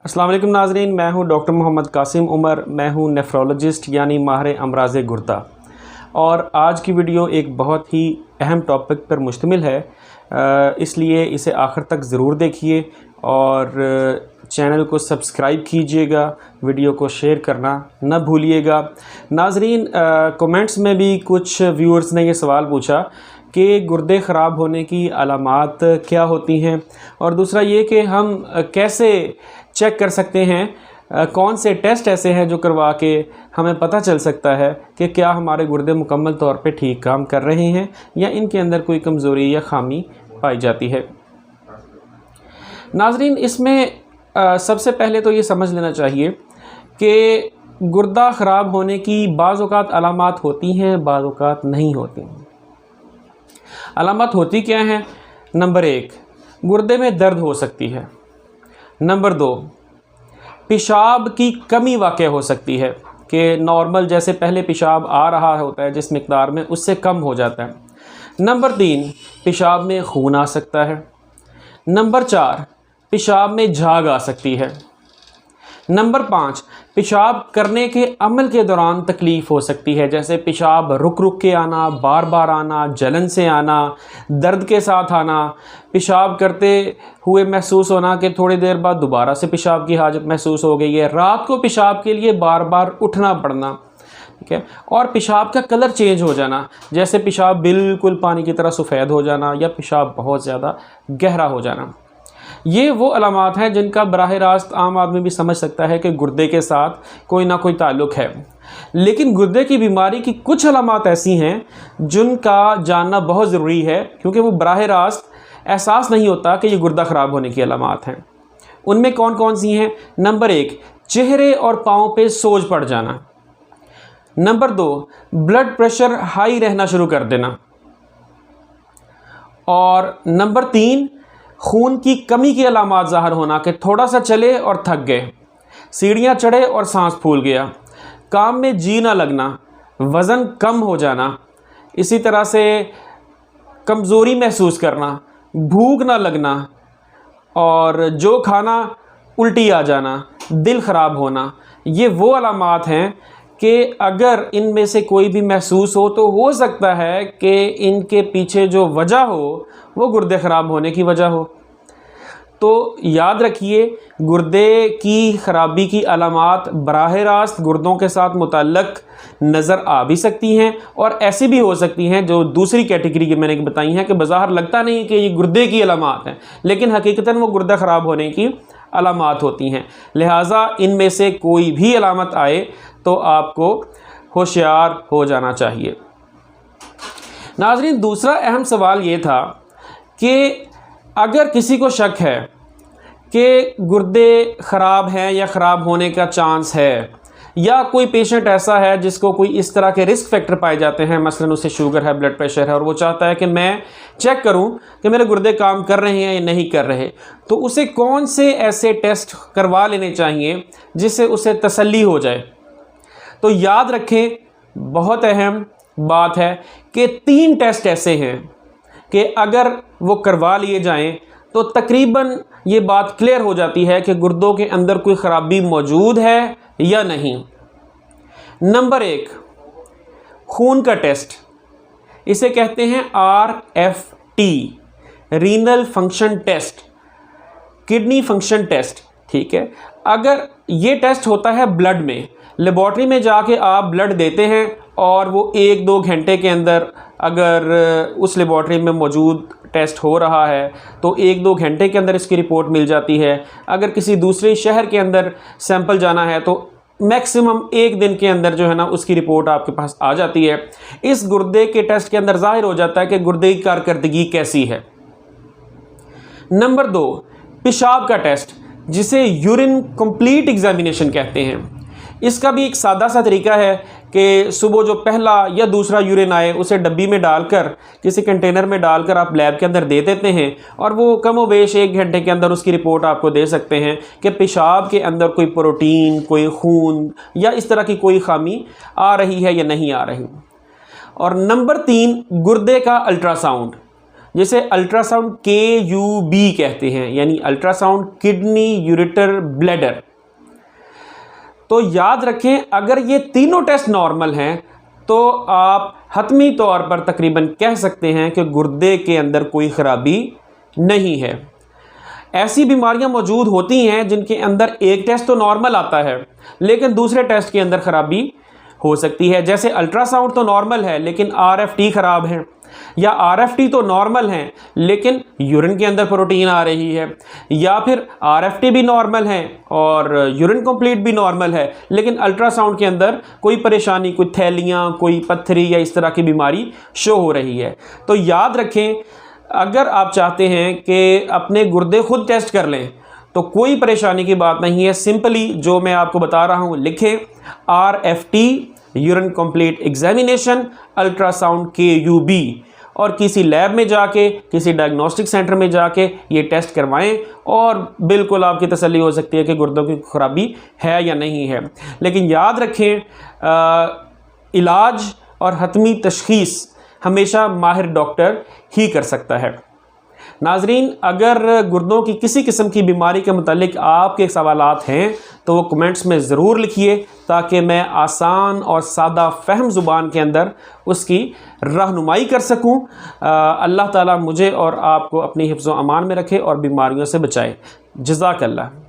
अस्सलाम वालेकुम नाज़रीन, मैं हूं डॉक्टर मोहम्मद कासिम उमर। मैं हूं नेफ्रोलॉजिस्ट यानी माहिर अमराज़ गुर्दा। और आज की वीडियो एक बहुत ही अहम टॉपिक पर मुश्तमिल है, इसलिए इसे आखिर तक ज़रूर देखिए और चैनल को सब्सक्राइब कीजिएगा, वीडियो को शेयर करना न भूलिएगा। नाज़रीन, कमेंट्स में भी कुछ व्यूअर्स ने ये सवाल पूछा कि गुर्दे ख़राब होने की अलामात क्या होती हैं, और दूसरा ये कि हम कैसे चेक कर सकते हैं, कौन से टेस्ट ऐसे हैं जो करवा के हमें पता चल सकता है कि क्या हमारे गुर्दे मुकम्मल तौर पे ठीक काम कर रहे हैं या इनके अंदर कोई कमज़ोरी या ख़ामी पाई जाती है। नाज़रीन, इसमें सबसे पहले तो ये समझ लेना चाहिए कि गुर्दा ख़राब होने की बाज़ औक़ात अलामात होती हैं, बाज़ औक़ात नहीं होती। अलामत होती क्या हैं? नंबर 1, गुर्दे में दर्द हो सकती है। नंबर 2, पेशाब की कमी वाक़ हो सकती है कि नॉर्मल जैसे पहले पेशाब आ रहा होता है जिस मिक़दार में, उससे कम हो जाता है। नंबर 3, पेशाब में खून आ सकता है। नंबर 4, पेशाब में झाग आ सकती है। नंबर 5, पेशाब करने के अमल के दौरान तकलीफ़ हो सकती है, जैसे पेशाब रुक रुक के आना, बार बार आना, जलन से आना, दर्द के साथ आना, पेशाब करते हुए महसूस होना कि थोड़ी देर बाद दोबारा से पेशाब की हाजत महसूस हो गई है, रात को पेशाब के लिए बार बार उठना पड़ना, ठीक है, और पेशाब का कलर चेंज हो जाना, जैसे पेशाब बिल्कुल पानी की तरह सफ़ेद हो जाना या पेशाब बहुत ज़्यादा गहरा हो जाना। ये वो अलामात हैं जिनका बराह रास्त आम आदमी भी समझ सकता है कि गुर्दे के साथ कोई ना कोई ताल्लुक़ है। लेकिन गुर्दे की बीमारी की कुछ अलामात ऐसी हैं जिनका जानना बहुत ज़रूरी है, क्योंकि वो बराह रास्त एहसास नहीं होता कि ये गुर्दा ख़राब होने की अलामात हैं। उनमें कौन कौन सी हैं? नंबर 1, चेहरे और पाँव पे सोज पड़ जाना। नंबर 2, ब्लड प्रेशर हाई रहना शुरू कर देना। और नंबर 3, खून की कमी की अलामात ज़ाहिर होना कि थोड़ा सा चले और थक गए, सीढ़ियाँ चढ़े और सांस फूल गया, काम में जी ना लगना, वज़न कम हो जाना, इसी तरह से कमज़ोरी महसूस करना, भूख ना लगना, और जो खाना उल्टी आ जाना, दिल ख़राब होना। ये वो अलामात हैं कि अगर इनमें से कोई भी महसूस हो सकता है कि इनके पीछे जो वजह हो वो गुर्दे ख़राब होने की वजह हो। तो याद रखिए, गुर्दे की ख़राबी की अलामात बराह रास्त गुर्दों के साथ मुतल्लक़ नज़र आ भी सकती हैं, और ऐसी भी हो सकती हैं जो दूसरी कैटेगरी की मैंने बताई हैं कि बज़ाहिर लगता नहीं कि ये गुर्दे की अलामात हैं, लेकिन हकीकतन वो गुर्दा ख़राब होने की अलामात होती हैं। लिहाजा इनमें से कोई भी अलामत आए तो आपको होशियार हो जाना चाहिए। नाज़रीन, दूसरा अहम सवाल ये था कि अगर किसी को शक है कि गुर्दे ख़राब हैं या ख़राब होने का चांस है, या कोई पेशेंट ऐसा है जिसको कोई इस तरह के रिस्क फैक्टर पाए जाते हैं, मसलन उसे शुगर है, ब्लड प्रेशर है, और वो चाहता है कि मैं चेक करूं कि मेरे गुर्दे काम कर रहे हैं या नहीं कर रहे, तो उसे कौन से ऐसे टेस्ट करवा लेने चाहिए जिससे उसे तसल्ली हो जाए। तो याद रखें, बहुत अहम बात है कि 3 टेस्ट ऐसे हैं कि अगर वो करवा लिए जाएं तो तकरीबन ये बात क्लियर हो जाती है कि गुर्दों के अंदर कोई ख़राबी मौजूद है या नहीं। नंबर 1, खून का टेस्ट, इसे कहते हैं RFT, renal function test, kidney function test, ठीक है। अगर ये टेस्ट होता है ब्लड में, लेबॉर्ट्री में जाके आप ब्लड देते हैं और वो 1-2 घंटे के अंदर अगर उस लेबॉर्ट्री में मौजूद टेस्ट हो रहा है तो 1-2 घंटे के अंदर इसकी रिपोर्ट मिल जाती है। अगर किसी दूसरे शहर के अंदर सैंपल जाना है तो मैक्सिमम 1 दिन के अंदर जो है ना उसकी रिपोर्ट आपके पास आ जाती है। इस गुर्दे के टेस्ट के अंदर ज़ाहिर हो जाता है कि गुर्दे की कारकर्दगी कैसी है। नंबर 2, पेशाब का टेस्ट, जिसे यूरिन कंप्लीट एग्जामिनेशन कहते हैं। इसका भी एक सादा सा तरीका है कि सुबह जो पहला या दूसरा यूरिन आए उसे डब्बी में डालकर, किसी कंटेनर में डालकर आप लैब के अंदर दे देते हैं, और वो कम वेश 1 घंटे के अंदर उसकी रिपोर्ट आपको दे सकते हैं कि पेशाब के अंदर कोई प्रोटीन, कोई खून या इस तरह की कोई खामी आ रही है या नहीं आ रही। और नंबर 3, गुर्दे का अल्ट्रासाउंड। जिसे अल्ट्रासाउंड KUB कहते हैं, यानी अल्ट्रासाउंड किडनी यूरेटर ब्लैडर। तो याद रखें, अगर ये तीनों टेस्ट नॉर्मल हैं तो आप हतमी तौर पर तकरीबन कह सकते हैं कि गुर्दे के अंदर कोई ख़राबी नहीं है। ऐसी बीमारियां मौजूद होती हैं जिनके अंदर एक टेस्ट तो नॉर्मल आता है लेकिन दूसरे टेस्ट के अंदर ख़राबी हो सकती है। जैसे अल्ट्रासाउंड तो नॉर्मल है लेकिन RFT ख़राब है, या RFT तो नॉर्मल है लेकिन यूरिन के अंदर प्रोटीन आ रही है, या फिर RFT भी नॉर्मल है और यूरिन कंप्लीट भी नॉर्मल है लेकिन अल्ट्रासाउंड के अंदर कोई परेशानी, कोई थैलियाँ, कोई पत्थरी या इस तरह की बीमारी शो हो रही है। तो याद रखें, अगर आप चाहते हैं कि अपने गुर्दे खुद टेस्ट कर लें तो कोई परेशानी की बात नहीं है। सिंपली जो मैं आपको बता रहा हूँ लिखें, RFT urine complete examination, ultrasound KUB, और किसी लैब में जाके, किसी डायग्नोस्टिक सेंटर में जाके ये टेस्ट करवाएं और बिल्कुल आपकी तसल्ली हो सकती है कि गुर्दों की खराबी है या नहीं है। लेकिन याद रखें, इलाज और हतमी तशखीस हमेशा माहिर डॉक्टर ही कर सकता है। नाजरीन, अगर गुर्दों की किसी किस्म की बीमारी के मुतालिक आपके सवालात हैं तो वो कमेंट्स में ज़रूर लिखिए ताकि मैं आसान और सादा फ़हम ज़ुबान के अंदर उसकी रहनुमाई कर सकूं। अल्लाह ताला मुझे और आपको अपनी हिफ्ज़ व अमान में रखे और बीमारियों से बचाए। जज़ाकल्लाह।